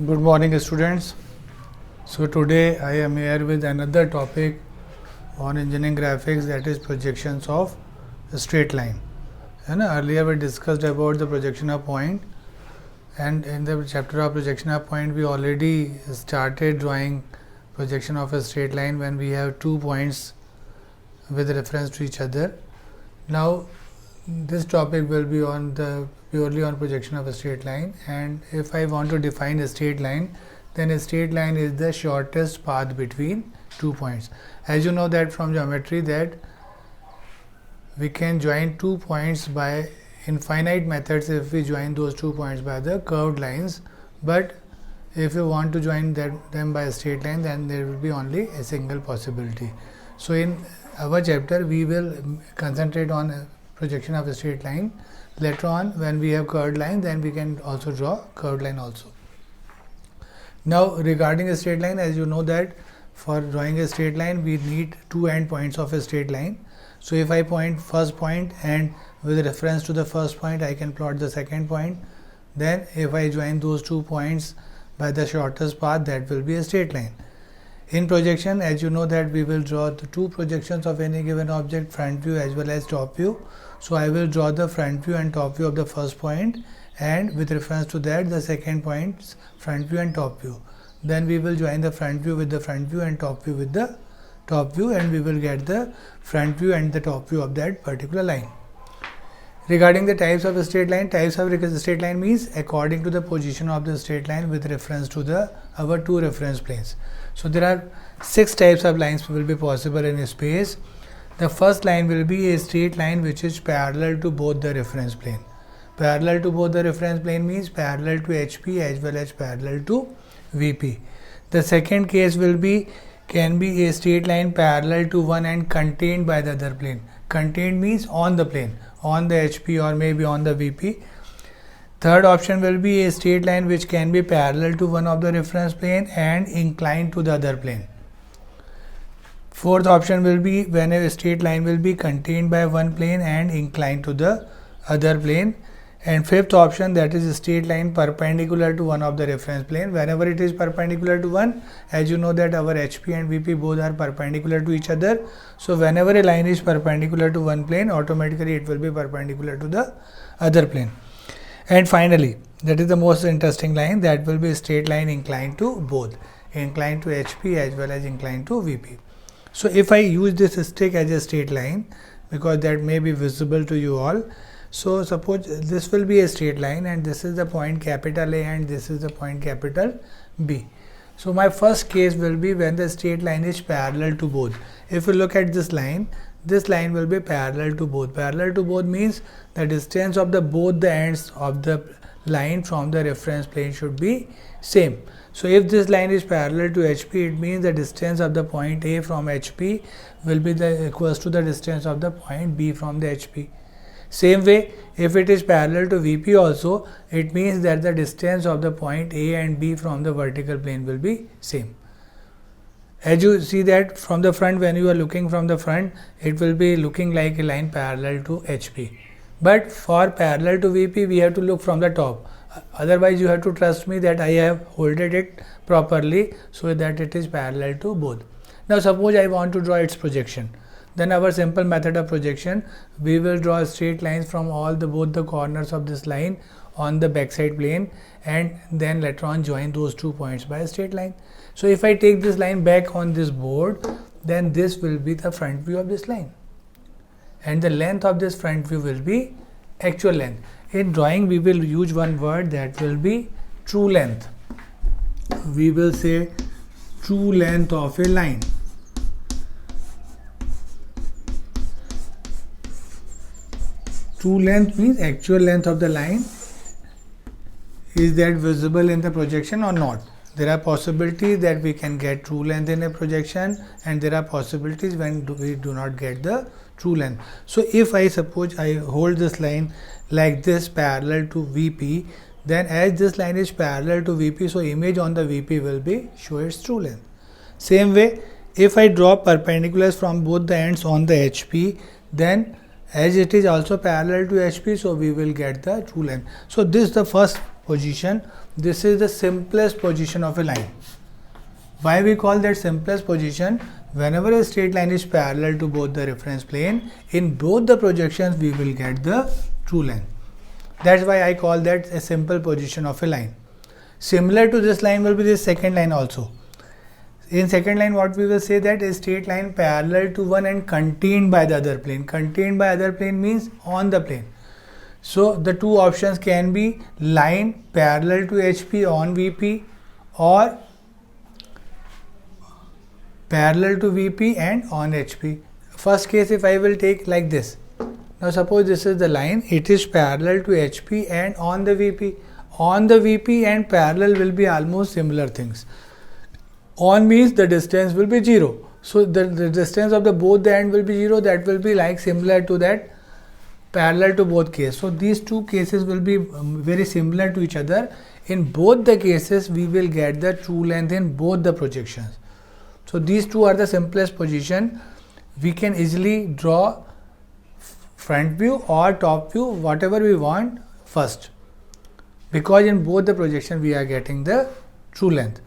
Good morning, students. So today I am here with another topic on engineering graphics, that is projections of a straight line. And earlier we discussed about the projection of point, and in the chapter of projection of point we already started drawing projection of a straight line when we have 2 points with reference to each other. Now this topic will be on the purely on projection of a straight line, and if I want to define a straight line, then a straight line is the shortest path between 2 points. As you know that from geometry that we can join 2 points by infinite methods if we join those 2 points by the curved lines, but if you want to join them by a straight line, then there will be only a single possibility. So in our chapter we will concentrate on projection of a straight line. Later on when we have curved line, then we can also draw curved line also. Now regarding a straight line, as you know that for drawing a straight line we need 2 endpoints of a straight line. So if I point first point and with reference to the first point I can plot the second point, then if I join those 2 points by the shortest path, that will be a straight line. In projection, as you know that we will draw the 2 projections of any given object, front view as well as top view. So I will draw the front view and top view of the first point, and with reference to that the second point's front view and top view. Then we will join the front view with the front view and top view with the top view, and we will get the front view and the top view of that particular line. Regarding the types of a straight line, types of a straight line means according to the position of the straight line with reference to our 2 reference planes. So there are 6 types of lines will be possible in space. The first line will be a straight line which is parallel to both the reference plane. Parallel to both the reference plane means parallel to HP as well as parallel to VP. The second case can be a straight line parallel to one and contained by the other plane. Contained means on the plane, on the HP or maybe on the VP. Third option will be a straight line which can be parallel to one of the reference plane and inclined to the other plane. Fourth option will be when a straight line will be contained by one plane and inclined to the other plane. And fifth option, that is a straight line perpendicular to one of the reference plane. Whenever it is perpendicular to one, as you know that our HP and VP both are perpendicular to each other. So whenever a line is perpendicular to one plane, automatically it will be perpendicular to the other plane. And finally, that is the most interesting line, that will be a straight line inclined to both, inclined to HP as well as inclined to VP. So if I use this stick as a straight line, because that may be visible to you all. So suppose this will be a straight line and this is the point capital A and this is the point capital B. So my first case will be when the straight line is parallel to both. If you look at this line will be parallel to both. Parallel to both means the distance of both the ends of the line from the reference plane should be same. So if this line is parallel to HP, it means the distance of the point A from HP will be equals to the distance of the point B from the HP. Same way, if it is parallel to VP also, it means that the distance of the point A and B from the vertical plane will be same. As you see that from the front, when you are looking from the front, it will be looking like a line parallel to HP. But for parallel to VP, we have to look from the top. Otherwise, you have to trust me that I have holded it properly so that it is parallel to both. Now suppose I want to draw its projection. Then our simple method of projection, we will draw straight lines from both the corners of this line on the backside plane, and then later on join those 2 points by a straight line. So if I take this line back on this board, then this will be the front view of this line, and the length of this front view will be actual length. In drawing we will use one word, that will be true length. We will say true length of a line. True length means actual length of the line. Is that visible in the projection or not? There are possibilities that we can get true length in a projection, and there are possibilities when we do not get the true length. So if I suppose I hold this line like this parallel to VP, then as this line is parallel to VP, so image on the VP will be show its true length. Same way, if I draw perpendiculars from both the ends on the HP, then as it is also parallel to HP, so we will get the true length. So this is the first position. This is the simplest position of a line. Why we call that simplest position? Whenever a straight line is parallel to both the reference plane, in both the projections we will get the true length. That's why I call that a simple position of a line. Similar to this line will be this second line also. In second line, what we will say that a straight line parallel to one and contained by the other plane. Contained by other plane means on the plane. So the two options can be line parallel to HP on VP or parallel to VP and on HP. First case, if I will take like this. Now suppose this is the line, it is parallel to HP and on the VP. On the VP and parallel will be almost similar things. On means the distance will be 0. So the distance of the both the end will be 0. That will be like similar to that parallel to both cases. So these two cases will be very similar to each other. In both the cases we will get the true length in both the projections. So these two are the simplest position. We can easily draw front view or top view, whatever we want first, because in both the projection we are getting the true length.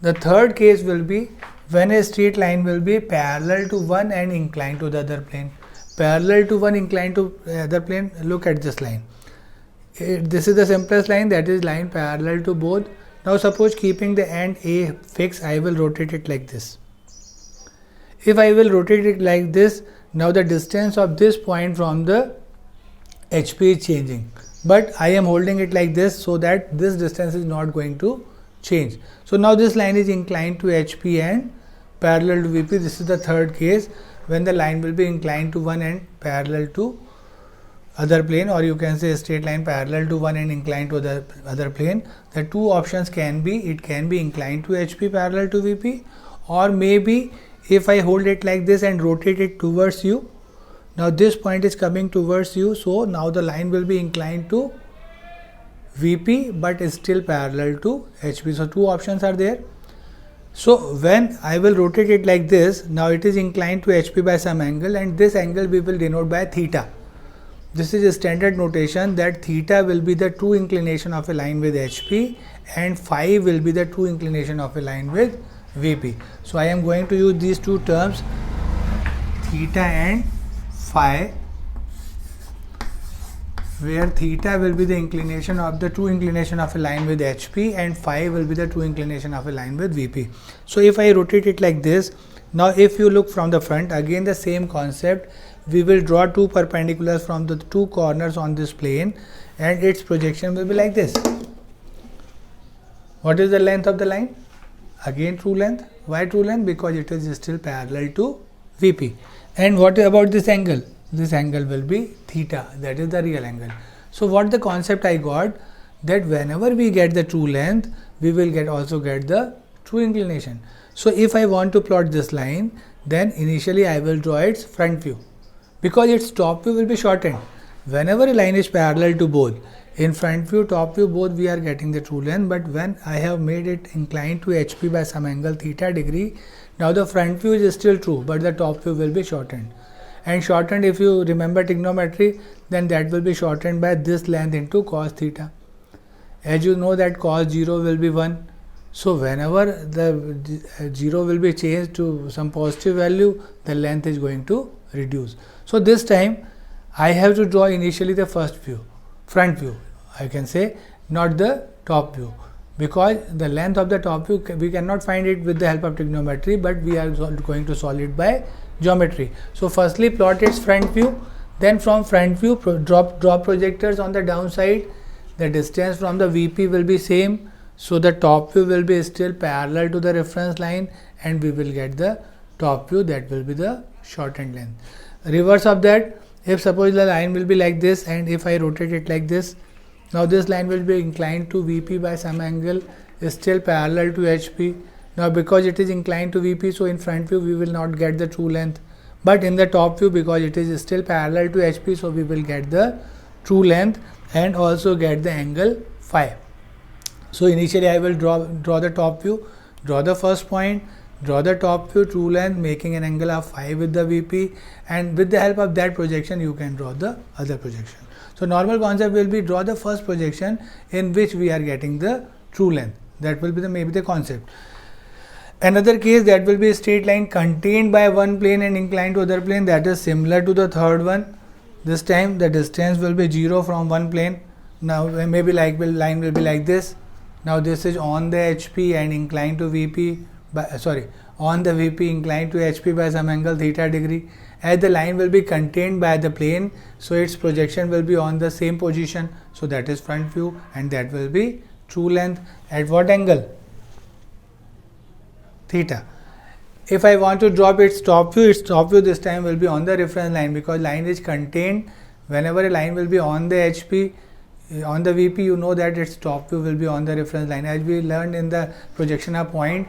The third case will be when a straight line will be parallel to one and inclined to the other plane. Parallel to one, inclined to other plane. Look at this line. This is the simplest line, that is line parallel to both. Now suppose keeping the end A fixed, I will rotate it like this. If I will rotate it like this, now the distance of this point from the HP is changing. But I am holding it like this so that this distance is not going to change. So now this line is inclined to HP and parallel to VP. This is the third case when the line will be inclined to one and parallel to other plane, or you can say a straight line parallel to one and inclined to the other plane. The two options can be, it can be inclined to HP parallel to VP, or maybe if I hold it like this and rotate it towards you, now this point is coming towards you, so now the line will be inclined to VP but is still parallel to HP. So two options are there. So when I will rotate it like this, now it is inclined to HP by some angle, and this angle we will denote by theta. This is a standard notation that theta will be the true inclination of a line with HP and phi will be the true inclination of a line with VP. So I am going to use these two terms, theta and phi, where theta will be the inclination of the true inclination of a line with HP and phi will be the true inclination of a line with VP. So if I rotate it like this, now if you look from the front, again the same concept, we will draw two perpendiculars from the two corners on this plane and its projection will be like this. What is the length of the line? Again true length. Why true length? Because it is still parallel to VP. And what about this angle? This angle will be theta, that is the real angle. So what the concept I got, that whenever we get the true length, we will also get the true inclination. So if I want to plot this line, then initially I will draw its front view, because its top view will be shortened. Whenever a line is parallel to both, in front view, top view, both we are getting the true length, but when I have made it inclined to HP by some angle theta degree, now the front view is still true, but the top view will be shortened. And shortened, if you remember trigonometry, then that will be shortened by this length into cos theta. As you know that cos 0 will be 1. So whenever the 0 will be changed to some positive value, the length is going to reduce. So this time I have to draw initially the first view, front view, I can say, not the top view, because the length of the top view we cannot find it with the help of trigonometry, but we are going to solve it by geometry. So firstly plot its front view, then from front view drop projectors on the downside. The distance from the VP will be same, so the top view will be still parallel to the reference line and we will get the top view, that will be the shortened length. Reverse of that, if suppose the line will be like this and if I rotate it like this, now this line will be inclined to VP by some angle, is still parallel to HP. Now because it is inclined to VP, so in front view we will not get the true length, but in the top view, because it is still parallel to HP, so we will get the true length and also get the angle phi. So initially I will draw the top view, draw the first point, draw the top view, true length, making an angle of phi with the VP, and with the help of that projection you can draw the other projection. So normal concept will be draw the first projection in which we are getting the true length. That will be the maybe the concept. Another case, that will be a straight line contained by one plane and inclined to other plane, that is similar to the third one. This time the distance will be 0 from one plane. Now maybe line will be like this. Now this is on the HP and inclined to VP on the VP inclined to HP by some angle theta degree. As the line will be contained by the plane, so its projection will be on the same position. So that is front view, and that will be true length at what angle? Theta. If I want to drop its top view this time will be on the reference line, because line is contained. Whenever a line will be on the HP, on the VP, you know that its top view will be on the reference line. As we learned in the projection of point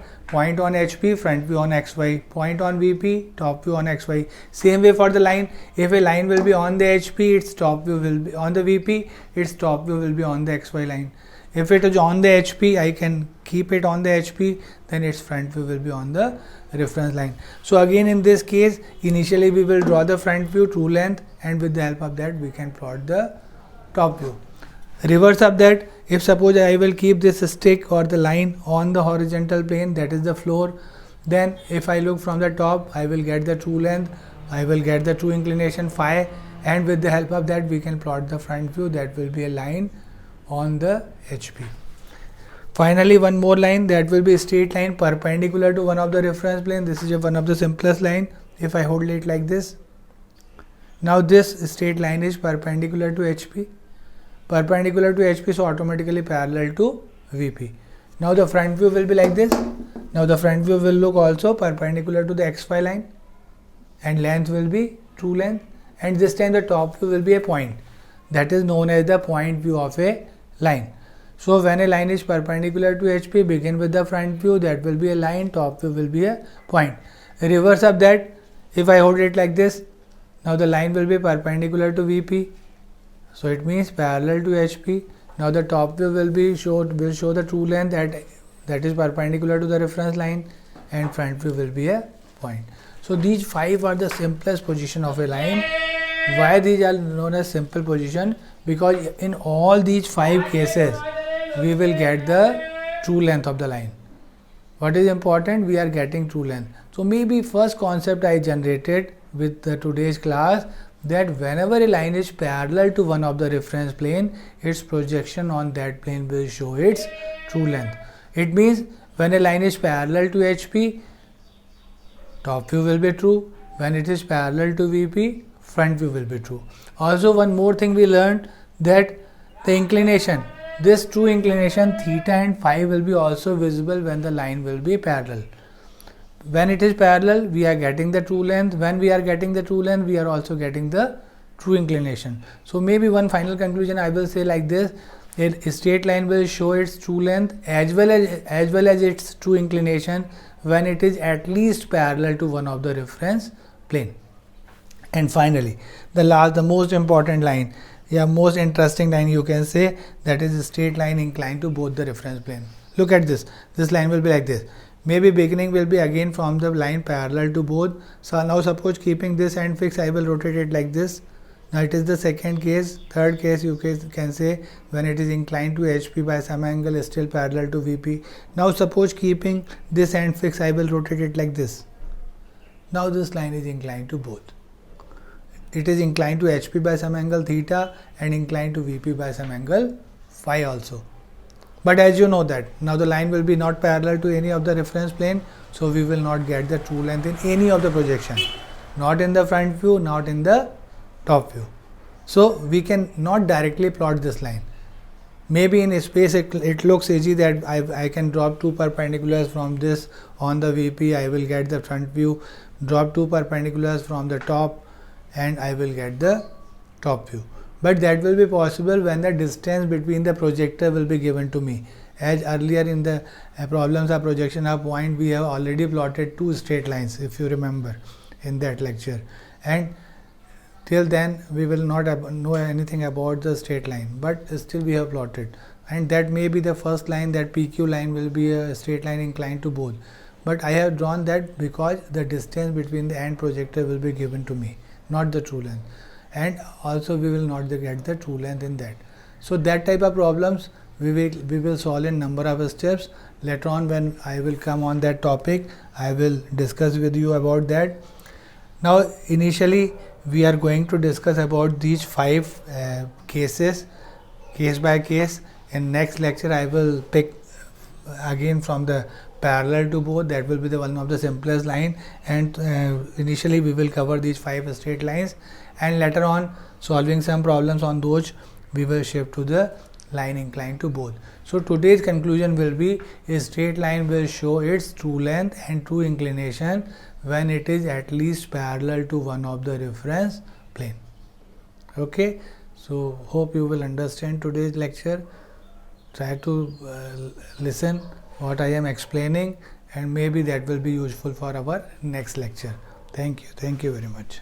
on HP, front view on XY, point on VP, top view on XY. Same way for the line. If a line will be on the HP, its top view will be on the VP, its top view will be on the XY line. If it is on the HP, I can keep it on the HP, then its front view will be on the reference line. So again, in this case, initially we will draw the front view, true length, and with the help of that we can plot the top view. Reverse of that, if suppose I will keep this stick or the line on the horizontal plane, that is the floor, then if I look from the top, I will get the true length, I will get the true inclination phi, and with the help of that we can plot the front view, that will be a line on the HP. Finally, one more line, that will be a straight line perpendicular to one of the reference plane. This is one of the simplest line. If I hold it like this, now this straight line is perpendicular to HP. Perpendicular to HP, so automatically parallel to VP. Now the front view will be like this. Now the front view will look also perpendicular to the XY line, and length will be true length, and this time the top view will be a point. That is known as the point view of a line. So when a line is perpendicular to HP, begin with the front view, that will be a line, top view will be a point. Reverse of that, if I hold it like this, now the line will be perpendicular to VP. So it means parallel to HP. Now the top view will show the true length that is perpendicular to the reference line, and front view will be a point. So these 5 are the simplest position of a line. Why these are known as simple position? Because in all these 5 cases we will get the true length of the line. What is important? We are getting true length. So maybe first concept I generated with today's class, that whenever a line is parallel to one of the reference plane, its projection on that plane will show its true length. It means when a line is parallel to HP, top view will be true. When it is parallel to VP, front view will be true. Also, one more thing we learned, that the inclination, this true inclination theta and phi will be also visible when the line will be parallel. When it is parallel, we are getting the true length. When we are getting the true length, we are also getting the true inclination. So maybe one final conclusion I will say like this: a straight line will show its true length as well as its true inclination when it is at least parallel to one of the reference plane. And finally, the most important line, most interesting line you can say, that is a straight line inclined to both the reference plane. Look at this. This line will be like this. Maybe beginning will be again from the line parallel to both. So now suppose keeping this end fixed, I will rotate it like this. Now it is the second case. Third case you can say when it is inclined to HP by some angle is still parallel to VP. Now suppose keeping this end fixed, I will rotate it like this. Now this line is inclined to both. It is inclined to HP by some angle theta and inclined to VP by some angle phi also. But as you know that now the line will be not parallel to any of the reference plane, so we will not get the true length in any of the projection, not in the front view, not in the top view. So we can not directly plot this line. Maybe in space it looks easy that I can drop 2 perpendiculars from this on the VP, I will get the front view, drop 2 perpendiculars from the top and I will get the top view. But that will be possible when the distance between the projector will be given to me. As earlier in the problems of projection of point, we have already plotted 2 straight lines, if you remember in that lecture. And till then we will not know anything about the straight line, but still we have plotted. And that may be the first line, that PQ line will be a straight line inclined to both. But I have drawn that because the distance between the end projector will be given to me, not the true length. and also we will not get the true length in that. So that type of problems we will solve in number of steps. Later on when I will come on that topic, I will discuss with you about that. Now initially we are going to discuss about these 5 cases, case by case. In next lecture I will pick again from the parallel to both, that will be the one of the simplest line, and initially we will cover these 5 straight lines, and later on solving some problems on those we will shift to the line inclined to both. So today's conclusion will be a straight line will show its true length and true inclination when it is at least parallel to one of the reference plane. Okay, so hope you will understand today's lecture. Try to listen what I am explaining, and maybe that will be useful for our next lecture. Thank you very much.